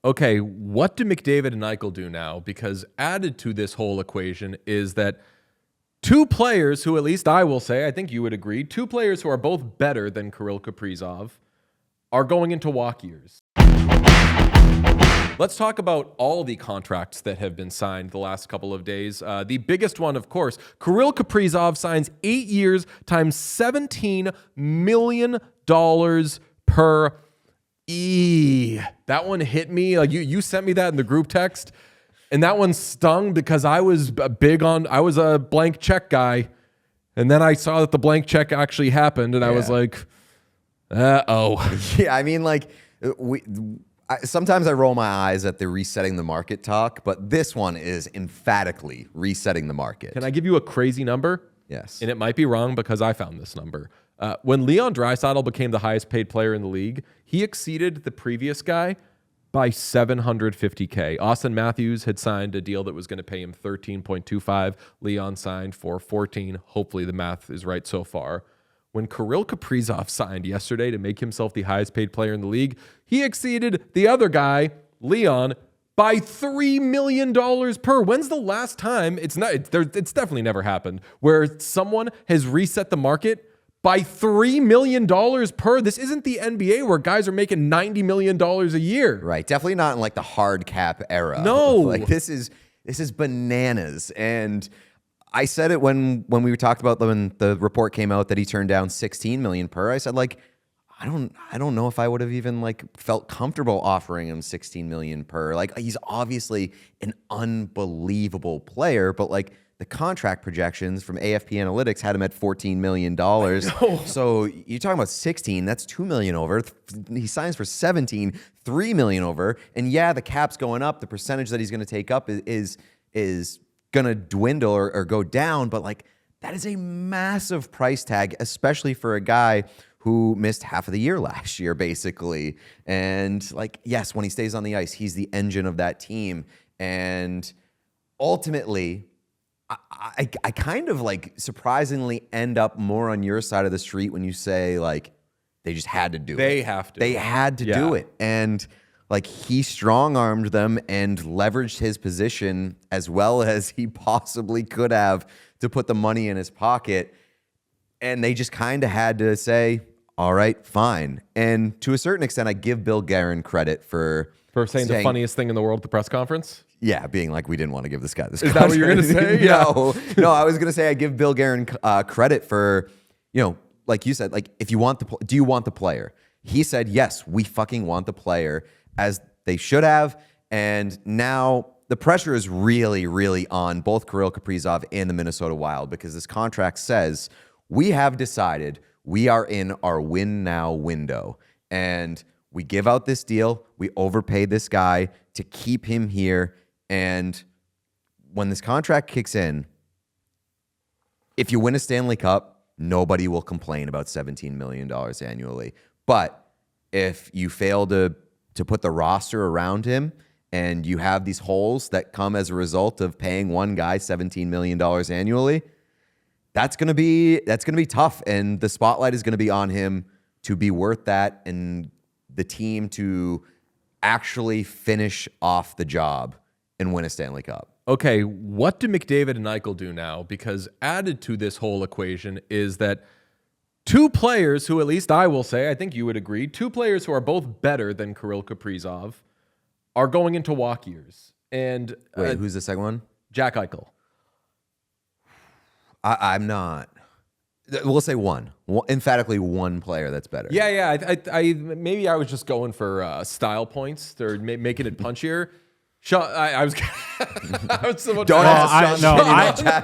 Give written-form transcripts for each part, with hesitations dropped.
Okay, what do McDavid and Eichel do now? Because added to this whole equation is that two players who, at least I will say, I think you would agree, two players who are both better than Kirill Kaprizov are going into walk years. Let's talk about all the contracts that have been signed the last couple of days. The biggest one, of course, Kirill Kaprizov signs 8 years times $17 million per that one hit me. Like you sent me that in the group text, and that one stung because I was a blank check guy, and then I saw that the blank check actually happened, and I was like, oh. Yeah, I mean, like sometimes I roll my eyes at the resetting the market talk, but this one is emphatically resetting the market. Can I give you a crazy number? Yes. And it might be wrong because I found this number. When Leon Draisaitl became the highest paid player in the league, he exceeded the previous guy by $750K. Austin Matthews had signed a deal that was going to pay him $13.25. Leon signed for $14. Hopefully the math is right so far. When Kirill Kaprizov signed yesterday to make himself the highest paid player in the league, he exceeded the other guy, Leon, by $3 million per. When's the last time? It's definitely never happened where someone has reset the market by $3 million per. This isn't the NBA where guys are making $90 million a year. Right. Definitely not in like the hard cap era. No. Like this is bananas. And I said it when we talked about when the report came out that he turned down $16 million per. I said, like, I don't know if I would have even like felt comfortable offering him $16 million per. Like, he's obviously an unbelievable player, but like the contract projections from AFP Analytics had him at $14 million. So you're talking about 16, that's $2 million over. He signs for 17, $3 million over. And yeah, the cap's going up. The percentage that he's going to take up is going to dwindle or go down. But like, that is a massive price tag, especially for a guy who missed half of the year last year, basically. And like, yes, when he stays on the ice, he's the engine of that team. And ultimately, I kind of like surprisingly end up more on your side of the street when you say like they just had to do it. They have to. They had to do it. And like he strong-armed them and leveraged his position as well as he possibly could have to put the money in his pocket. And they just kind of had to say, all right, fine. And to a certain extent, I give Bill Guerin credit for saying the funniest thing in the world at the press conference. Yeah, being like, we didn't want to give this guy this. Is that what you're going to say? No, I was going to say I give Bill Guerin credit for, like you said, like if you want do you want the player? He said, yes, we fucking want the player, as they should have. And now the pressure is really, really on both Kirill Kaprizov and the Minnesota Wild, because this contract says we have decided we are in our win now window. And we give out this deal. We overpay this guy to keep him here. And when this contract kicks in, if you win a Stanley Cup, nobody will complain about $17 million annually. But if you fail to put the roster around him and you have these holes that come as a result of paying one guy $17 million annually, that's going to be tough. And the spotlight is going to be on him to be worth that and the team to actually finish off the job and win a Stanley Cup. Okay, what do McDavid and Eichel do now? Because added to this whole equation is that two players who, at least I will say, I think you would agree, two players who are both better than Kirill Kaprizov are going into walk years. And wait, who's the second one? Jack Eichel. I'm not. We'll say one. Emphatically one player that's better. Yeah. I maybe I was just going for style points or making it punchier. I was. Don't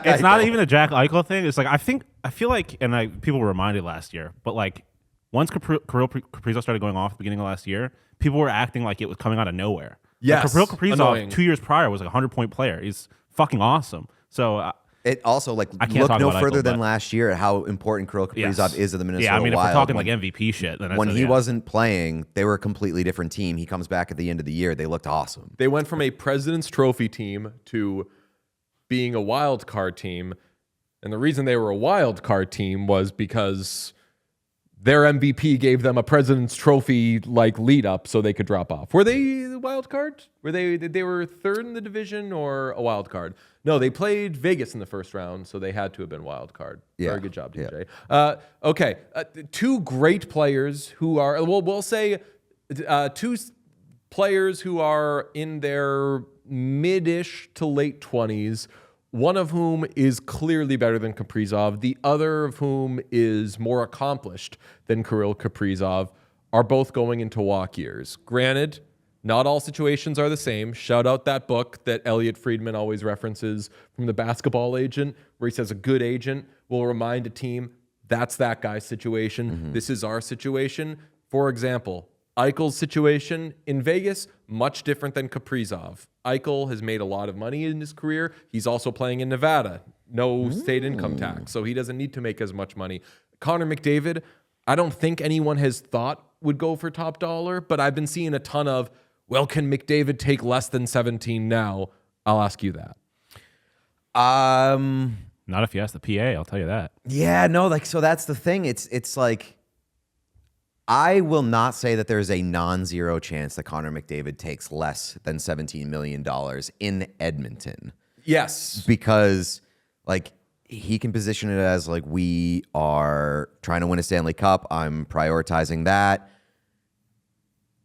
it's not even a Jack Eichel thing. It's like I feel like, and people were reminded last year, but like once Kirill Kaprizov started going off at the beginning of last year, people were acting like it was coming out of nowhere. Yes, like Kirill Kaprizov 2 years prior was like a 100-point player. He's fucking awesome. So. It also, like, look no further than last year at how important Kirill Kaprizov is to the Minnesota Wild. Yeah, I mean, if we're talking like MVP shit. Then when he wasn't playing, they were a completely different team. He comes back at the end of the year. They looked awesome. They went from a President's Trophy team to being a wild card team. And the reason they were a wild card team was because their MVP gave them a President's Trophy like lead up so they could drop off. Were they the wild card? Were they were third in the division or a wild card? No, they played Vegas in the first round, so they had to have been wild card. Yeah. Very good job, DJ. Yeah. Okay, two great players who are, we'll say two players who are in their mid-ish to late 20s, one of whom is clearly better than Kaprizov, the other of whom is more accomplished than Kirill Kaprizov, are both going into walk years. Granted, not all situations are the same. Shout out that book that Elliot Friedman always references from The Basketball Agent, where he says a good agent will remind a team, that's that guy's situation. Mm-hmm. This is our situation. For example, Eichel's situation in Vegas, much different than Kaprizov. Eichel has made a lot of money in his career. He's also playing in Nevada. No state income tax, so he doesn't need to make as much money. Connor McDavid, I don't think anyone has thought would go for top dollar, but I've been seeing a ton of, well, can McDavid take less than 17 now? I'll ask you that. Not if you ask the PA, I'll tell you that. Yeah, no, like, so that's the thing. It's like, I will not say that there's a non-zero chance that Connor McDavid takes less than $17 million in Edmonton. Yes. Because, like, he can position it as, like, we are trying to win a Stanley Cup. I'm prioritizing that.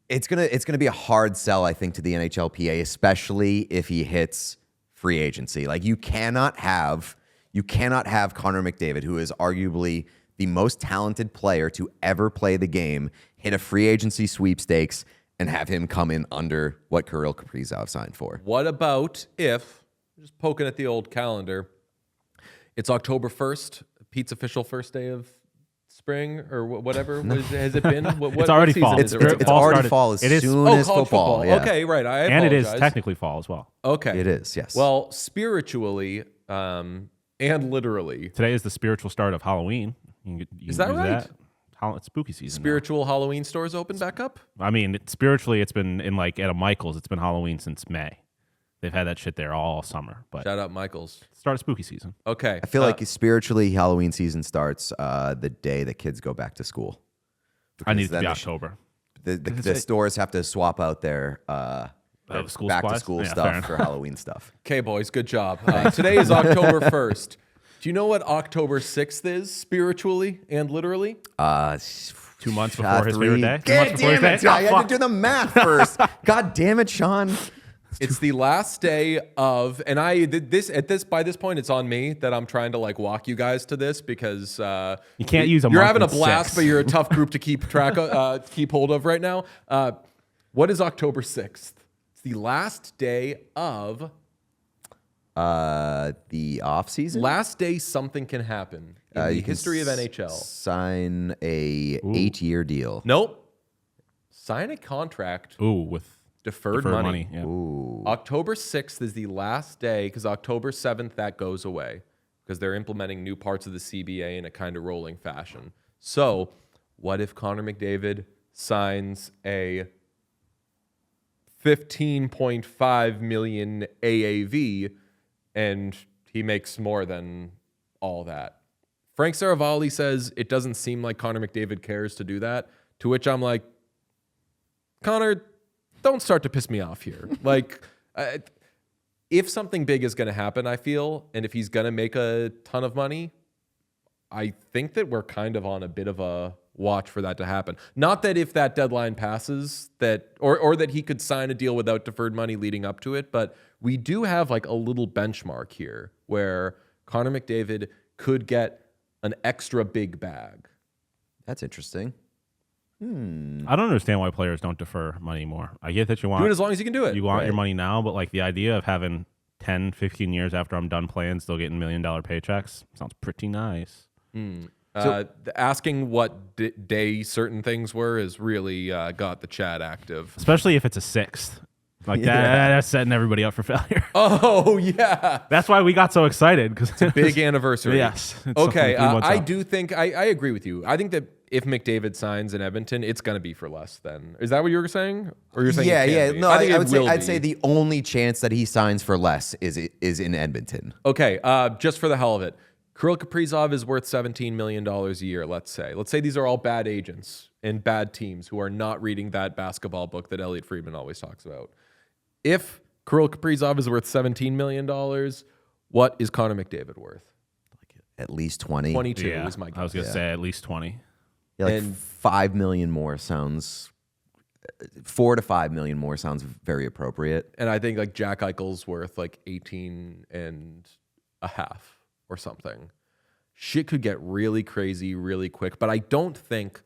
It's gonna be a hard sell, I think, to the NHLPA, especially if he hits free agency. Like, you cannot have Connor McDavid, who is arguably the most talented player to ever play the game, hit a free agency sweepstakes and have him come in under what Kirill Kaprizov signed for. What about if, just poking at the old calendar, it's October 1st, Pete's official first day of spring or whatever? Has it been? It's already fall. It's already fall as soon as football. Yeah. Okay, right. I apologize. And it is technically fall as well. Okay. It is, yes. Well, spiritually and literally. Today is the spiritual start of Halloween. Is that right? It's spooky season. Spiritual Halloween stores open back up? I mean, spiritually, it's been in like at a Michael's. It's been Halloween since May. They've had that shit there all summer. But shout out Michael's. Start of spooky season. Okay. I feel like spiritually, Halloween season starts the day that kids go back to school. I need it to be October. The stores have to swap out their school back supplies? to school Yeah, stuff for Halloween stuff. Okay, boys, good job. Today is October 1st. Do you know what October 6th is spiritually and literally? 2 months before his favorite day. God damn it! I had to do the math first. God damn it, Sean. It's the last day of, and I did this by this point, it's on me that I'm trying to like walk you guys to this because you can't use a. You're having a month blast, six. but you're a tough group to keep track of, keep hold of right now. What is October 6th? It's the last day of the off season. Last day something can happen in the history of NHL. Sign a 8-year deal. Nope. Sign a contract. With deferred money. Yeah. Ooh. October 6th is the last day because October 7th that goes away because they're implementing new parts of the CBA in a kind of rolling fashion. So, what if Connor McDavid signs a $15.5 million AAV and he makes more than all that? Frank Saravalli says it doesn't seem like Connor McDavid cares to do that, to which I'm like, Connor, don't start to piss me off here. Like, if something big is going to happen, I feel, and if he's going to make a ton of money, I think that we're kind of on a bit of a watch for that to happen. Not that if that deadline passes, that or that he could sign a deal without deferred money leading up to it, but we do have like a little benchmark here where Connor McDavid could get an extra big bag. That's interesting. I don't understand why players don't defer money more. I get that you want do it as long as you can do it. You want your money now, but like the idea of having 10, 15 years after I'm done playing, still getting $1 million paychecks sounds pretty nice. Asking what day certain things were has really got the chat active. Especially if it's a 6th. Like that's setting everybody up for failure. Oh, yeah. That's why we got so excited. Because it's a big anniversary. Yes. Okay, I do think, I agree with you. I think that if McDavid signs in Edmonton, it's going to be for less than. Is that what you were saying? Or you're saying No, I'd say the only chance that he signs for less is in Edmonton. Okay, just for the hell of it. Kirill Kaprizov is worth $17 million a year, let's say. Let's say these are all bad agents and bad teams who are not reading that basketball book that Elliot Friedman always talks about. If Kirill Kaprizov is worth $17 million, what is Connor McDavid worth? At least 20. 22 is my guess. I was going to say at least 20. Yeah, like and 5 million more sounds, 4 to 5 million more sounds very appropriate. And I think like Jack Eichel's worth like 18 and a half or something. Shit could get really crazy really quick, but I don't think,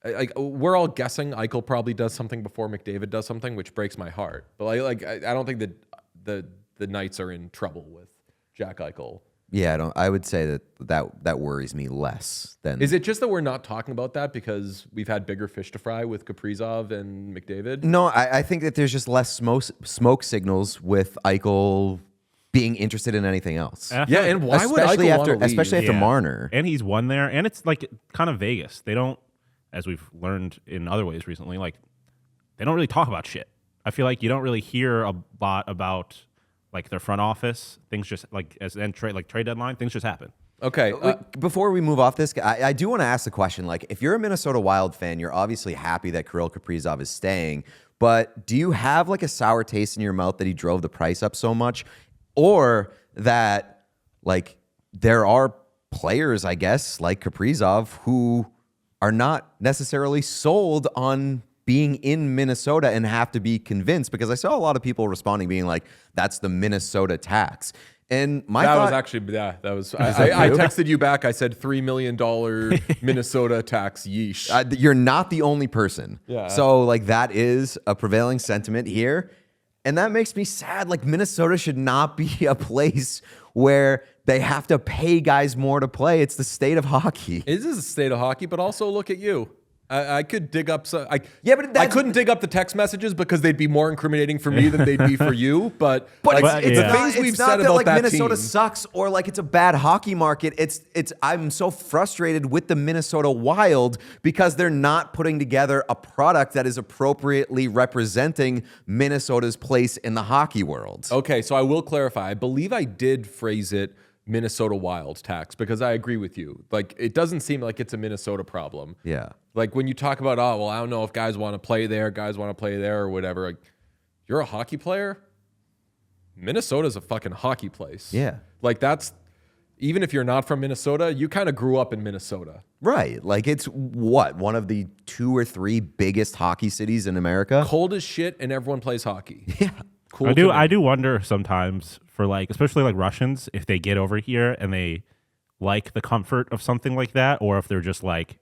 like, we're all guessing Eichel probably does something before McDavid does something, which breaks my heart. But I don't think that the Knights are in trouble with Jack Eichel. Yeah, I would say that worries me less than. Is it just that we're not talking about that because we've had bigger fish to fry with Kaprizov and McDavid? No, I think that there's just less smoke signals with Eichel being interested in anything else. Yeah, and why would Eichel want to leave? Especially after Marner? And he's won there, and it's like kind of Vegas. They don't, as we've learned in other ways recently, like they don't really talk about shit. I feel like you don't really hear a lot about like their front office. Things just like trade deadline, things just happen. Okay. Before we move off this, I do want to ask the question, like, if you're a Minnesota Wild fan, you're obviously happy that Kirill Kaprizov is staying, but do you have like a sour taste in your mouth that he drove the price up so much? Or that, like, there are players, I guess, like Kaprizov, who are not necessarily sold on being in Minnesota and have to be convinced? Because I saw a lot of people responding being like, that's the Minnesota tax. And my thought, was actually, yeah, that was, I texted you back. I said $3 million Minnesota tax, yeesh. You're not the only person. Yeah. So, like, that is a prevailing sentiment here. And that makes me sad. Like, Minnesota should not be a place where they have to pay guys more to play. It's the state of hockey. It is the state of hockey, but also look at you. I could dig up some. I couldn't dig up the text messages because they'd be more incriminating for me than they'd be for you. But it's the things we've said that, about like, that Minnesota team sucks or like it's a bad hockey market. It's I'm so frustrated with the Minnesota Wild because they're not putting together a product that is appropriately representing Minnesota's place in the hockey world. Okay, so I will clarify. I believe I did phrase it Minnesota Wild tax because I agree with you. Like, it doesn't seem like it's a Minnesota problem. Yeah. Like, when you talk about, oh, well, I don't know if guys want to play there, or whatever. Like, you're a hockey player? Minnesota's a fucking hockey place. Yeah. Like, that's, even if you're not from Minnesota, you kind of grew up in Minnesota. Right. Like, it's what? One of the 2 or 3 biggest hockey cities in America? Cold as shit, and everyone plays hockey. Yeah. Cool. I do wonder sometimes for, like, especially like Russians, if they get over here and they like the comfort of something like that, or if they're just like,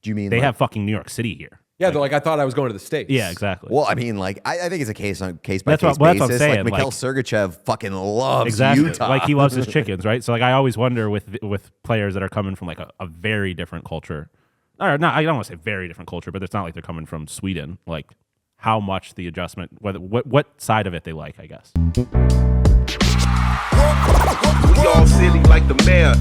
do you mean they have fucking New York City here? Yeah, they're like, I thought I was going to the States. Yeah, exactly. Well, I mean, like, I think it's a case by case that's basis. what I'm saying. Like, Mikhail Sergachev fucking loves Utah. Like, he loves his chickens, right? So, like, I always wonder with players that are coming from like a very different culture, or not. I don't want to say very different culture, but it's not like they're coming from Sweden. Like, how much the adjustment, what side of it they like, I guess. We all silly like the mayor.